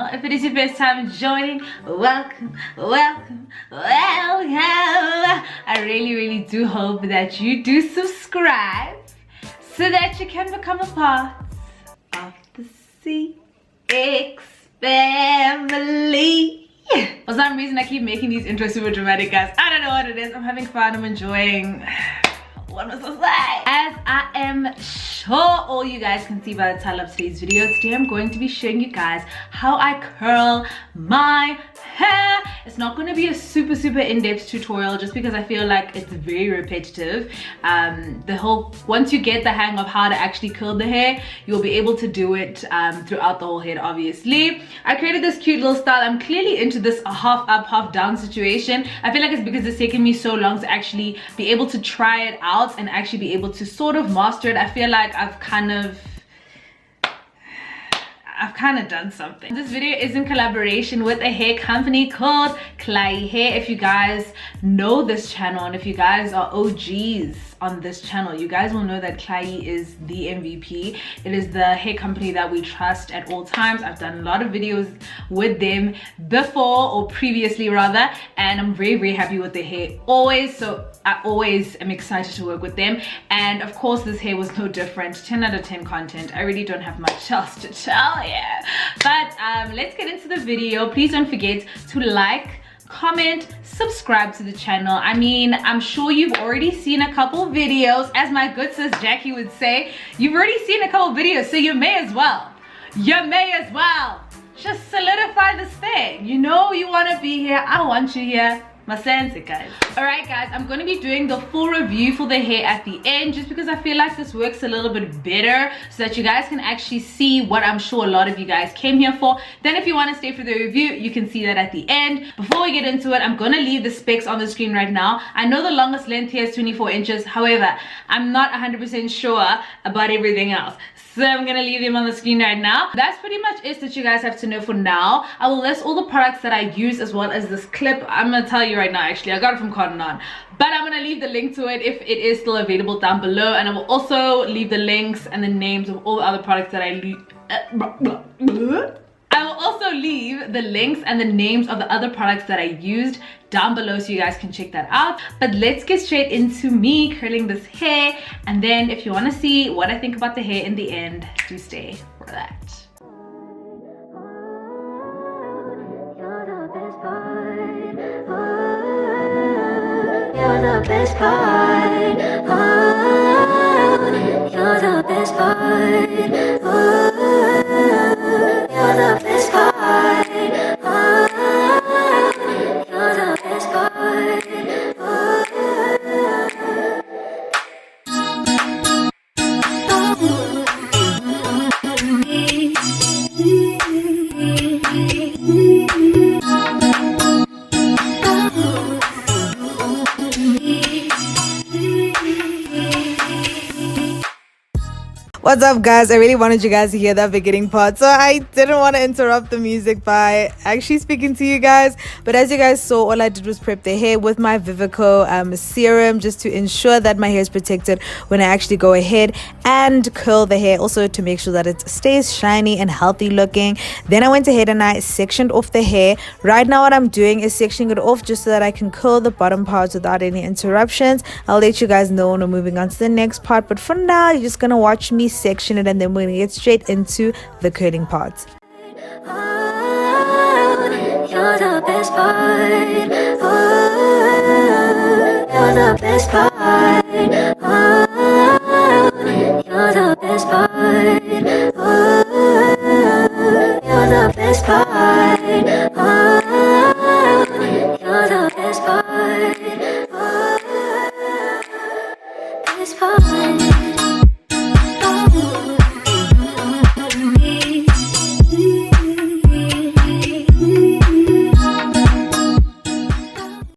channel. If it is your first time joining, welcome, welcome, welcome. I really do hope that you do subscribe so that you can become a part of the ZeeX family. For some reason I keep making these intros super dramatic, guys. I don't know what it is. I'm having fun. I'm enjoying. What am I supposed to say? As I am sure all you guys can see by the title of today's video, today I'm going to be showing you guys how I curl my hair. It's not going to be a super in-depth tutorial just because I feel like it's very repetitive. Once you get the hang of how to actually curl the hair, you'll be able to do it throughout the whole head. Obviously I created this cute little style. I'm clearly into this half up half down situation. I feel like it's because it's taken me so long to actually be able to try it out and actually be able to sort of master it. I feel like I've kind of done something. This video is in collaboration with a hair company called Klaiyi Hair. If you guys know this channel and if you guys are OGs on this channel, you guys will know that Klaiyi is the MVP. It is the hair company that we trust at all times. I've done a lot of videos with them before, or previously rather, and I'm very happy with their hair always. So I always am excited to work with them, and of course this hair was no different. 10 out of 10 content. I really don't have much else to tell you, but let's get into the video. Please don't forget to like, comment, subscribe to the channel. I mean, I'm sure you've already seen a couple videos. As my good sis Jackie would say, you've already seen a couple videos, so you may as well just solidify this thing. You know you want to be here. I want you here. My sense, guys. Alright guys, I'm going to be doing the full review for the hair at the end, just because I feel like this works a little bit better so that you guys can actually see what I'm sure a lot of you guys came here for. Then if you want to stay for the review, you can see that at the end. Before we get into it, I'm going to leave the specs on the screen right now. I know the longest length here is 24 inches. However, I'm not 100% sure about everything else. So I'm gonna leave them on the screen right now. That's pretty much it that you guys have to know for now. I will list all the products that I use as well as this clip. I'm gonna tell you right now, actually I got it from Cotton On, but I'm gonna leave the link to it if it is still available down below, and I will also leave the links and the names of all the other products that I will also leave the links and the names of the other products that I used down below so you guys can check that out. But let's get straight into me curling this hair, and then if you want to see what I think about the hair in the end, do stay for that. You're the best part. You're the best part. You're the best part. You're the best part. What's up guys, I really wanted you guys to hear that beginning part, so I didn't want to interrupt the music by actually speaking to you guys. But as you guys saw, all I did was prep the hair with my Vivico serum, just to ensure that my hair is protected when I actually go ahead and curl the hair, also to make sure that it stays shiny and healthy looking. Then I went ahead and I sectioned off the hair. Right now what I'm doing is sectioning it off just so that I can curl the bottom parts without any interruptions. I'll let you guys know when we're moving on to the next part, but for now you're just gonna watch me section it, and then we're gonna get straight into the curling part. You're the best part. You're the best part. You're the best part. You're the best part. You're the best part. Best part.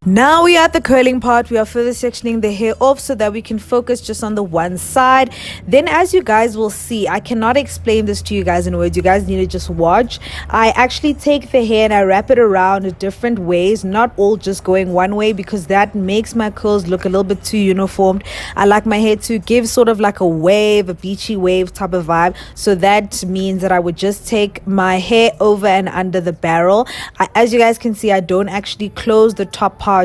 Now we are at the curling part. We are further sectioning the hair off so that we can focus just on the one side. Then as you guys will see, I cannot explain this to you guys in words. You guys need to just watch. I actually take the hair and I wrap it around different ways, not all just going one way, because that makes my curls look a little bit too uniformed. I like my hair to give sort of like a wave, a beachy wave type of vibe. So that means that I would just take my hair over and under the barrel. As you guys can see, I don't actually close the top part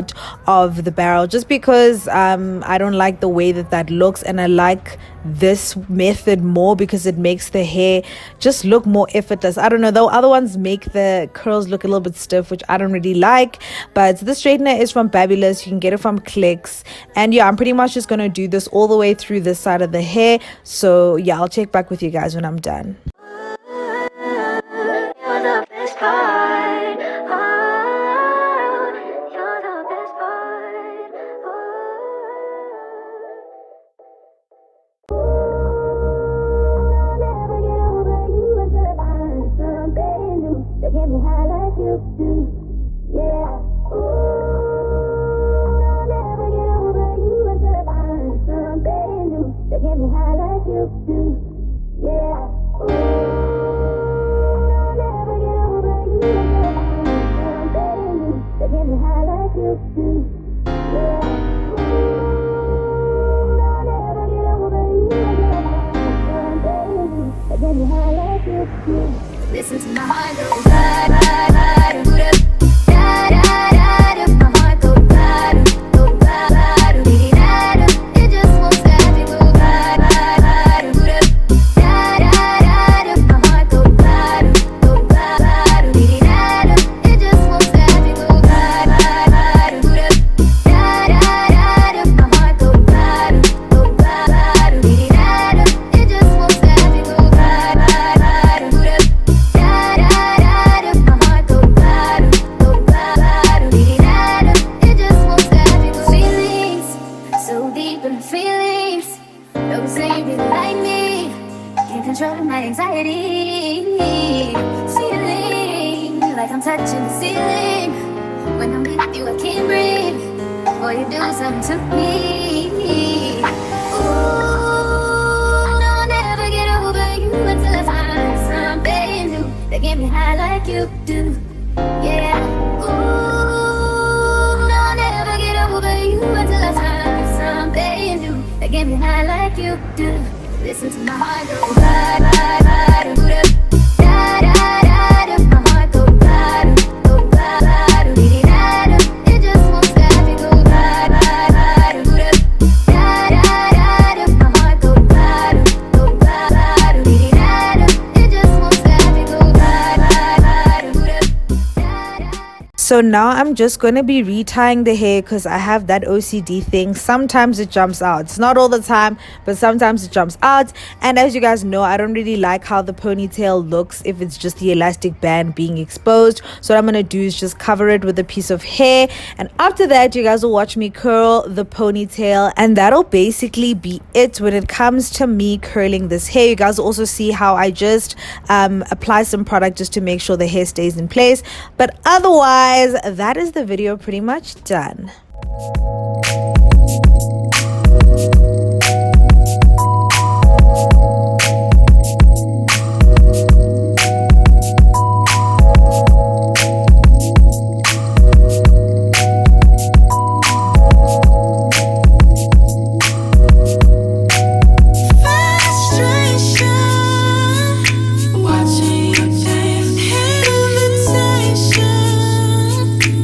of the barrel just because I don't like the way that looks, and I like this method more because it makes the hair just look more effortless. I don't know, though other ones make the curls look a little bit stiff, which I don't really like. But the straightener is from Fabulous. You can get it from Clicks, and yeah, I'm pretty much just gonna do this all the way through this side of the hair. So yeah, I'll check back with you guys when I'm done. Listen to my heart go ride, ride, ride, boot up, ride, ride, ride, my heart go ride, dee ride, it just won't stop, it go ride, ride, ride, boot up, ride, ride, ride, my heart go ride, dee ride, it just won't stop, it go ride, ride, ride, boot up, ride, ride, ride, my heart go ride, dee ride, it just won't stop, it go ride, ride, ride, boot up. Control my anxiety, feeling like I'm touching the ceiling. When I'm with you, I can't breathe. Boy, you do something to me. Ooh, no, I'll never get over you until I find something new that get me high like you do. Yeah. Ooh, no, I'll never get over you until I find something new that get me high like you do. Listen to my heart go ride, ride, ride, boot up, ride, ride, ride, my heart go ride, dee ride, it just won't stop, it go ride, ride, ride, boot up, ride, ride, ride, my heart go ride, dee ride, it just won't stop, it go ride, ride, ride, boot up, ride, ride. So now I'm just going to be retying the hair because I have that OCD thing. Sometimes it jumps out. It's not all the time, but sometimes it jumps out. And as you guys know, I don't really like how the ponytail looks if it's just the elastic band being exposed. So what I'm going to do is just cover it with a piece of hair. And after that, you guys will watch me curl the ponytail. And that'll basically be it when it comes to me curling this hair. You guys will also see how I just apply some product just to make sure the hair stays in place. But otherwise, that is the video pretty much done.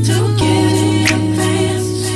To get in your pants,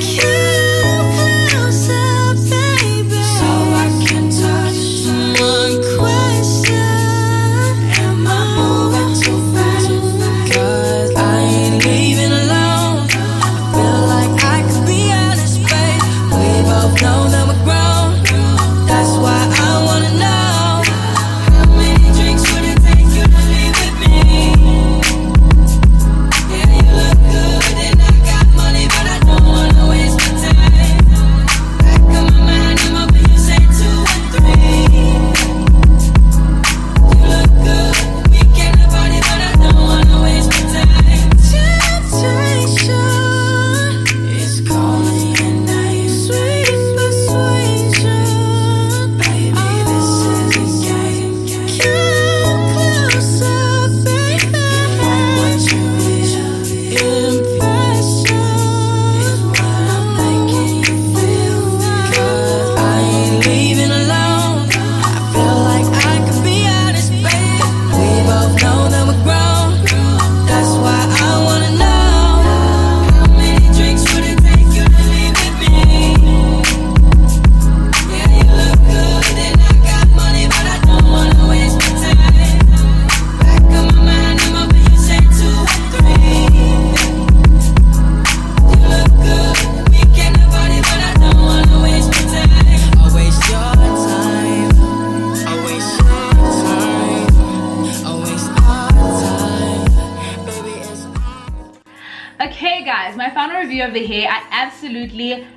Okay guys, my final review of the hair, I absolutely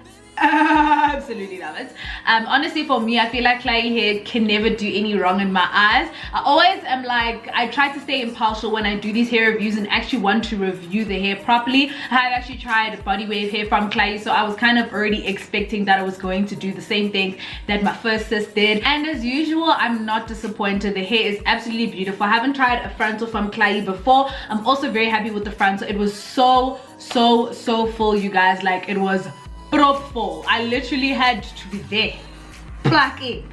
love it. Honestly, for me, I feel like Klaiyi Hair can never do any wrong in my eyes. I always am like, I try to stay impartial when I do these hair reviews and actually want to review the hair properly. I have actually tried body wave hair from Klaiyi, so I was kind of already expecting that I was going to do the same thing that my first sis did, and as usual, I'm not disappointed. The hair is absolutely beautiful. I haven't tried a frontal from Klaiyi before. I'm also very happy with the frontal. It was so full, you guys. Like, it was prop full. I literally had to be there plucking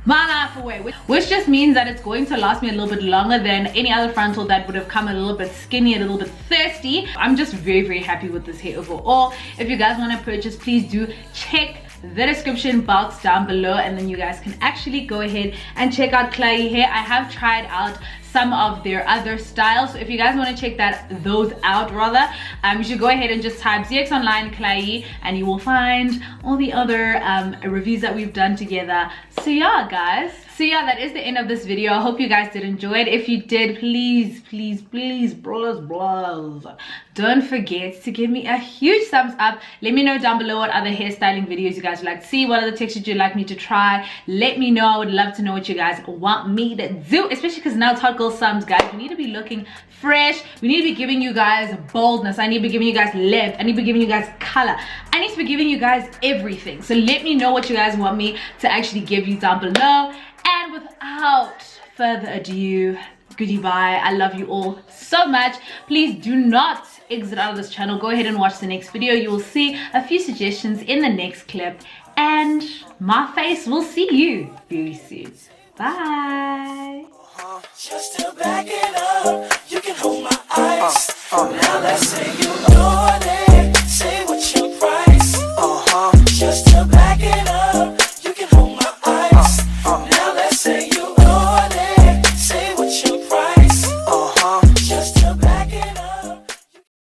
my life away, which just means that it's going to last me a little bit longer than any other frontal that would have come a little bit skinny, a little bit thirsty. I'm just very happy with this hair overall. If you guys want to purchase, please do check the description box down below, and then you guys can actually go ahead and check out Klaiyi Hair. I have tried out some of their other styles, so if you guys want to check those out rather, you should go ahead and just type ZeeXOnline Klaiyi and you will find all the other reviews that we've done together. So yeah guys, that is the end of this video. I hope you guys did enjoy it. If you did, please bros, don't forget to give me a huge thumbs up. Let me know down below what other hairstyling videos you guys would like to see, what other textures you'd like me to try. Let me know. I would love to know what you guys want me to do, especially because now it's hot girl summers, guys. We need to be looking fresh. We need to be giving you guys boldness. I need to be giving you guys length. I need to be giving you guys color. I need to be giving you guys everything. So let me know what you guys want me to actually give you down below. And without further ado, goodbye. I love you all so much. Please do not exit out of this channel. Go ahead and watch the next video. You will see a few suggestions in the next clip, and my face will see you very soon. Bye. Just to back it up, you can hold my eyes. Now let's say you know